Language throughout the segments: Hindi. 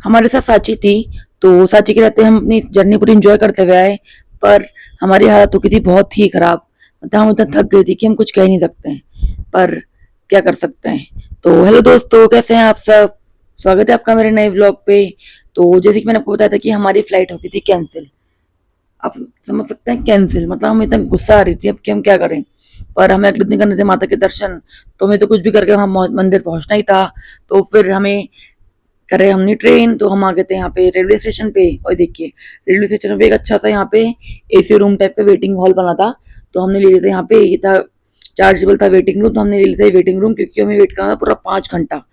हमारे साथ साची थी। तो साची के रहते हम अपनी जर्नी पूरी एंजॉय करते हुए आए। पर हमारी हालत हो गई थी बहुत ही खराब। मतलब हम इतना थक गए थे कि हम कुछ कह नहीं सकते हैं। पर क्या कर सकते हैं। तो हेलो दोस्तों, कैसे हैं आप सब। स्वागत है आपका मेरे नए व्लॉग पे। तो जैसे कि मैंने आपको बताया था कि हमारी फ्लाइट हो गई थी कैंसिल। आप समझ सकते हैं, कैंसिल मतलब हमें इतना गुस्सा आ रही थी अब कि हम क्या करें। पर हमें अगले दिन करने थे माता के दर्शन। तो हमें तो कुछ भी करके वहां मंदिर पहुंचना ही था। तो फिर हमें करे हमने ट्रेन। तो हम आ गए थे यहाँ पे रेलवे स्टेशन पे। और देखिए, रेलवे स्टेशन पे एक अच्छा सा यहाँ पे एसी रूम टाइप पे वेटिंग हॉल बना था। तो हमने ले लिया था यहाँ पे, ये था चार्जेबल था वेटिंग रूम। तो हमने ले लिया था वेटिंग रूम, क्योंकि हमें वेट करना था पूरा 5 घंटा।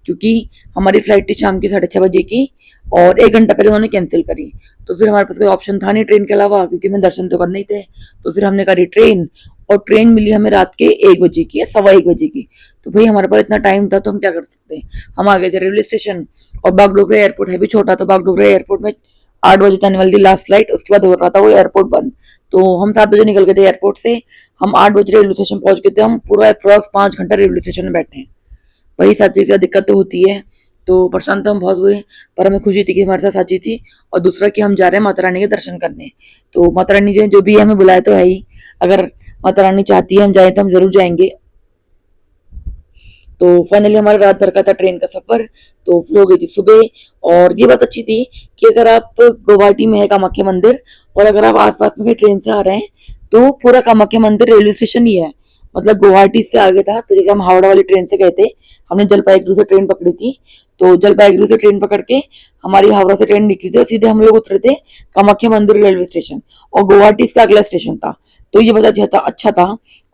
क्योंकि हमारी फ्लाइट थी शाम की 6:30 बजे की। और 1 घंटा पहले उन्होंने कैंसिल करी। तो फिर हमारे पास कोई ऑप्शन था नहीं ट्रेन के अलावा, क्योंकि हमें दर्शन तो करने ही थे। तो फिर हमने करी ट्रेन। और ट्रेन मिली हमें रात के 1 बजे की या 1:15 बजे की। तो भाई हमारे पास इतना टाइम था तो हम क्या कर सकते हैं। हम आ गए थे रेलवे स्टेशन। और बागडोगरा एयरपोर्ट है भी छोटा, तो बागडोगरा एयरपोर्ट में 8 बजे जाने वाली थी लास्ट फ्लाइट। उसके बाद हो रहा था वो एयरपोर्ट बंद। तो हम 7 बजे निकल गए थे एयरपोर्ट से। हम 8 बजे रेलवे स्टेशन पहुंच गए थे। हम पूरा अप्रॉक्स 5 घंटा रेलवे स्टेशन में बैठे हैं। वही साथ चीज का दिक्कत तो होती है। तो परेशान तो हम बहुत हुए। पर हमें खुशी थी कि हमारे साथ साची थी। और दूसरा कि हम जा रहे हैं माता रानी के दर्शन करने। तो माता रानी जो भी है हमें बुलाया तो है ही। अगर माता रानी चाहती है हम जाए तो हम जरूर जाएंगे। तो फाइनली हमारा रात भर का था ट्रेन का सफर। तो फिर हो गई थी सुबह। और ये बात अच्छी थी कि अगर आप गुवाहाटी में है कामाख्या मंदिर, और अगर आप आसपास में कहीं ट्रेन से आ रहे हैं, तो पूरा कामाख्या मंदिर रेलवे स्टेशन ही है। मतलब गुवाहाटी से आगे था। तो जैसे हम हावड़ा वाली ट्रेन से गए थे, हमने जलपाईगुड़ी से ट्रेन पकड़ी थी। तो जलपाईगुड़ी से ट्रेन पकड़ के हमारी हावड़ा से ट्रेन निकली थी, और सीधे हम लोग उतरे थे कामाख्या मंदिर रेलवे स्टेशन। और गुवाहाटी इसका अगला स्टेशन था। तो ये बता अच्छा था।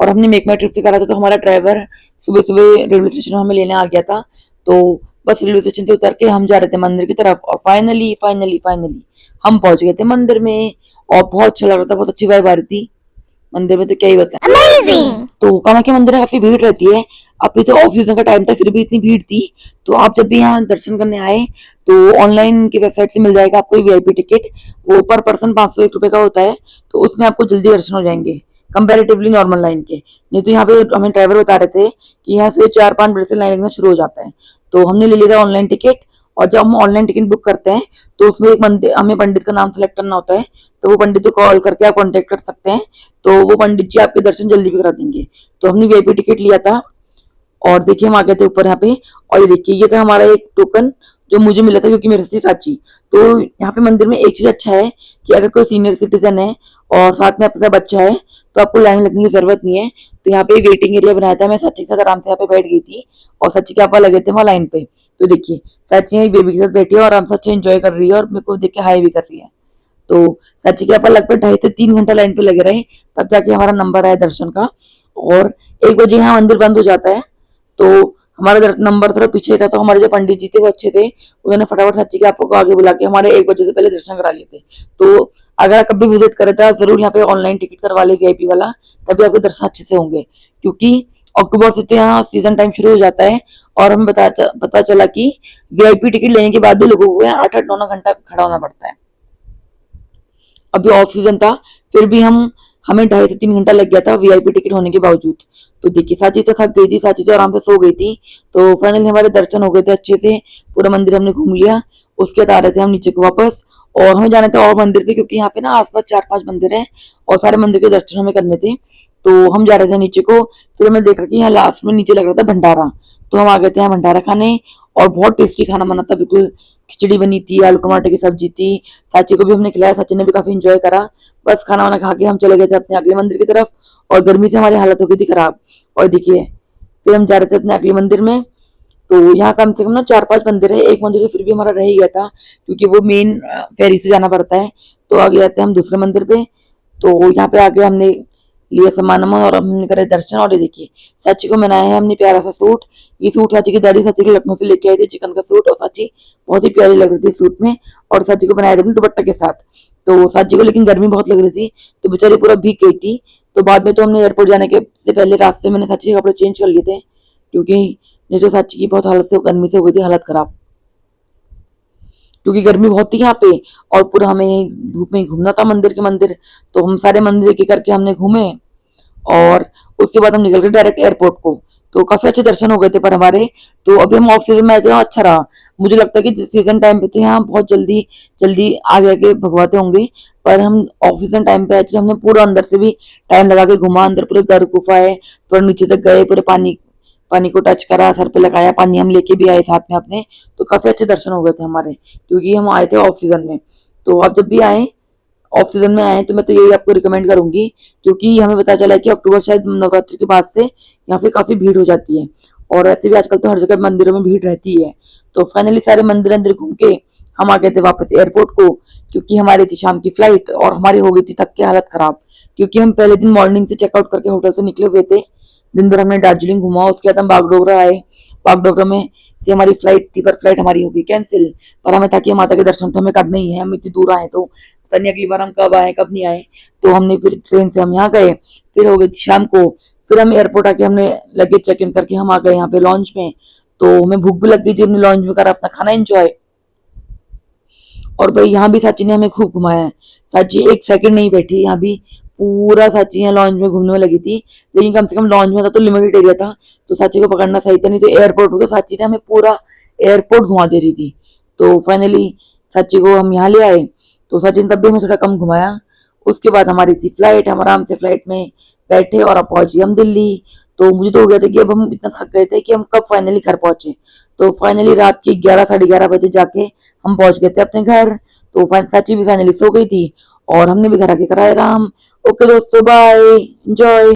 और हमने मेक माई ट्रिप से करा था। तो हमारा ड्राइवर सुबह सुबह रेलवे स्टेशन हमें लेने आ गया था। तो बस रेलवे स्टेशन से उतर के हम जा रहे थे मंदिर की तरफ। और फाइनली फाइनली फाइनली हम पहुंच गए थे मंदिर में। और बहुत अच्छा लग रहा था, बहुत अच्छी वाइब आ रही थी मंदिर में। तो क्या ही बताएं। अमेजिंग। तो कामाख्या मंदिर में काफी भीड़ रहती है। अभी तो ऑफ सीजन का टाइम था, फिर भी इतनी भीड़ थी। तो आप जब भी यहाँ दर्शन करने आए, तो ऑनलाइन की वेबसाइट से मिल जाएगा आपको वीआईपी टिकट। वो पर पर्सन 501 रुपए का होता है। तो उसमें आपको जल्दी दर्शन हो जाएंगे कंपेरेटिवली नॉर्मल लाइन के। नहीं तो यहाँ पे हमें ड्राइवर बता रहे थे कि यहाँ से 4-5 बजे से लाइन लगना शुरू हो जाता है। तो हमने ले लिया था ऑनलाइन टिकट। और जब हम ऑनलाइन टिकट बुक करते हैं, तो उसमें एक मंदिर हमें पंडित का नाम सेलेक्ट करना होता है। तो वो पंडित को कॉल करके आप कांटेक्ट कर सकते हैं। तो वो पंडित जी आपके दर्शन जल्दी भी करा देंगे। तो हमने वीआईपी टिकट लिया था। और देखिए हम आ गए थे ऊपर यहाँ पे। और ये देखिए, ये था हमारा एक टोकन जो मुझे मिला था, क्योंकि मेरे से साची। तो यहाँ पे मंदिर में एक चीज अच्छा है कि अगर कोई सीनियर सिटीजन है और साथ में आपके साथ बच्चा है, तो आपको लाइन लगने की जरूरत नहीं है। तो यहाँ पे वेटिंग एरिया बनाया था। मैं सच्ची के साथ आराम से यहाँ पे बैठ गई थी। और सच्ची के आपा लगे थे वहां लाइन पे। तो देखिए, सच्ची बेबी के साथ बैठी है और आराम से अच्छा एंजॉय कर रही है, और मेरे को देख के हाई भी कर रही है। तो सच्ची के आपा लगभग 2.5 से 3 घंटा लाइन पे लगे रहे, तब जाके हमारा नंबर आया दर्शन का। और 1 बजे यहाँ मंदिर बंद हो जाता है। तो हमारा नंबर थोड़ा पीछे था। तो हमारे जो पंडित जी थे वो अच्छे थे। उन्होंने फटाफट सच्ची के आपको आगे बुला के हमारे 1 बजे से पहले दर्शन करा लिए थे। तो अगर आप कभी विजिट करें तो जरूर यहाँ पे ऑनलाइन टिकट करवा ले वीआईपी वाला, तभी आपके दर्शन अच्छे से होंगे। क्योंकि अक्टूबर से तो यहाँ सीजन टाइम शुरू हो जाता है। और हमें पता चला कि वीआईपी टिकट लेने के बाद भी लोगों को यहाँ 8-8 9 घंटा खड़ा होना पड़ता है। अभी ऑफ सीजन था, फिर भी हमें 2.5 से 3 घंटा लग गया था वीआईपी टिकट होने के बावजूद। तो देखिए, साची तो थक गई थी, साची तो आराम से सो गई थी। तो फाइनली हमारे दर्शन हो गए थे अच्छे से। पूरा मंदिर हमने घूम लिया। उसके बाद आ रहे थे हम नीचे को वापस। और हमें जाना था और मंदिर पे, क्योंकि यहाँ पे ना आसपास 4-5 मंदिर हैं। और सारे मंदिर के दर्शन हमें करने थे। तो हम जा रहे थे नीचे को। फिर हमें देखा कि यहाँ लास्ट में नीचे लग रहा था भंडारा। तो हम आ गए थे यहाँ भंडारा खाने। और बहुत टेस्टी खाना बना था, बिल्कुल खिचड़ी बनी थी, आलू टमाटर की सब्जी थी। साची को भी हमने खिलाया, साची ने भी काफी इंजॉय करा। बस खाना वाना खा के हम चले गए थे अपने अगले मंदिर की तरफ। और गर्मी से हमारी हालत हो गई थी खराब। और देखिए, फिर हम जा रहे थे अपने अगले मंदिर में। तो यहाँ कम से कम ना 4-5 मंदिर है। एक मंदिर तो फिर भी हमारा रह ही गया था, क्योंकि वो मेन फेरी से जाना पड़ता है। तो आगे जाते हैं हम दूसरे मंदिर पे। तो यहाँ पे आगे हमने लिया सामान वामान और हमने करे दर्शन। और ये देखिए, साची को बनाया है हमने प्यारा सा सूट। ये सूट साची की दादी साची के लखनऊ से लेके आई थी, चिकन का सूट। और साची बहुत ही प्यारी लग रही थी सूट में। और साची को बनाया था अपने दुपट्टा के साथ। तो साची को लेकिन गर्मी बहुत लग रही थी, तो बेचारी पूरा भीग गई थी। तो बाद में तो हमने एयरपोर्ट जाने के से पहले रास्ते में मैंने साची के कपड़े चेंज कर लिए थे, क्योंकि नहीं तो साची की बहुत हालत से गर्मी से हो गई थी हालत खराब। क्योंकि गर्मी बहुत थी यहाँ पे। और पूरा हमें धूप में घूमना था मंदिर के मंदिर। तो हम सारे मंदिर के करके हमने घूमे। और उसके बाद हम निकल गए डायरेक्ट एयरपोर्ट को। तो काफी अच्छे दर्शन हो गए थे पर हमारे। तो अभी हम ऑफ सीजन में आए थे, अच्छा रहा। मुझे लगता है कि सीजन टाइम पे तो यहाँ बहुत जल्दी जल्दी आगे आगे भगवाते होंगे, पर हम ऑफ सीजन टाइम पे आए थे, हमने पूरा अंदर से भी टाइम लगा के घुमा, अंदर पूरे घर गुफा है, पूरे नीचे तक गए, पूरे पानी पानी को टच करा, सर पे लगाया, पानी हम लेके भी आए साथ में अपने। तो काफी अच्छे दर्शन हो गए थे हमारे, क्योंकि हम आए थे ऑफ सीजन में। तो आप जब भी आए, ऑफ सीजन में आए, तो मैं तो यही आपको रिकमेंड करूंगी, क्योंकि हमें पता चला है कि अक्टूबर शायद नवरात्रि के बाद से यहाँ पे काफी भीड़ हो जाती है, और ऐसे भी आजकल तो हर जगह मंदिरों में भीड़ रहती है। तो फाइनली सारे मंदिर अंदर घूम के हम आ गए थे वापस एयरपोर्ट को, क्योंकि हमारी थी शाम की फ्लाइट और हमारी हो गई थी थक के हालत खराब, क्योंकि हम पहले दिन मॉर्निंग से चेकआउट करके होटल से निकले हुए थे। दिन भर हमने दार्जिलिंग घुमा, उसके बाद हम बागडोगरा आए। बागडोगरा में से हमारी फ्लाइट थी, पर फ्लाइट हमारी हो गई कैंसिल। पर हमें था कि माता के दर्शन तो हमें करने ही है, हम इतनी दूर आए, तो पता नहीं अगली बार हम कब आए कब नहीं आए। तो हमने फिर ट्रेन से हम यहाँ गए, फिर हो गई थी शाम को। फिर हम एयरपोर्ट आके हमने लगेज चेक इन करके हम आ गए यहाँ पे लॉन्च में। तो हमें भूख भी लग गई थी, हमने लॉन्च में करा अपना खाना एंजॉय। और भाई यहाँ भी साची ने हमें खूब घुमाया है। साची एक सेकंड नहीं बैठी यहाँ भी, पूरा साची यहाँ लॉन्च में घूमने में लगी थी। लेकिन कम से कम लॉन्च में था तो लिमिटेड एरिया था, तो साची को पकड़ना सही था, नहीं तो एयरपोर्ट पे तो साची ने हमें पूरा एयरपोर्ट घुमा दे रही थी। तो फाइनली साची को हम यहाँ ले आए, तो साची ने तब भी हमें थोड़ा कम घुमाया। उसके बाद हमारी थी फ्लाइट, हम आराम से फ्लाइट में बैठे और अब पहुंच गए हम दिल्ली। तो मुझे तो हो गया था कि अब हम इतना थक गए थे कि हम कब फाइनली घर पहुंचे। तो फाइनली रात के 11 साढ़े 11 बजे जाके हम पहुंच गए थे अपने घर। तो साची भी फाइनली सो गई थी और हमने भी घर आके कराया आराम। ओके दोस्तों, बाय, एंजॉय।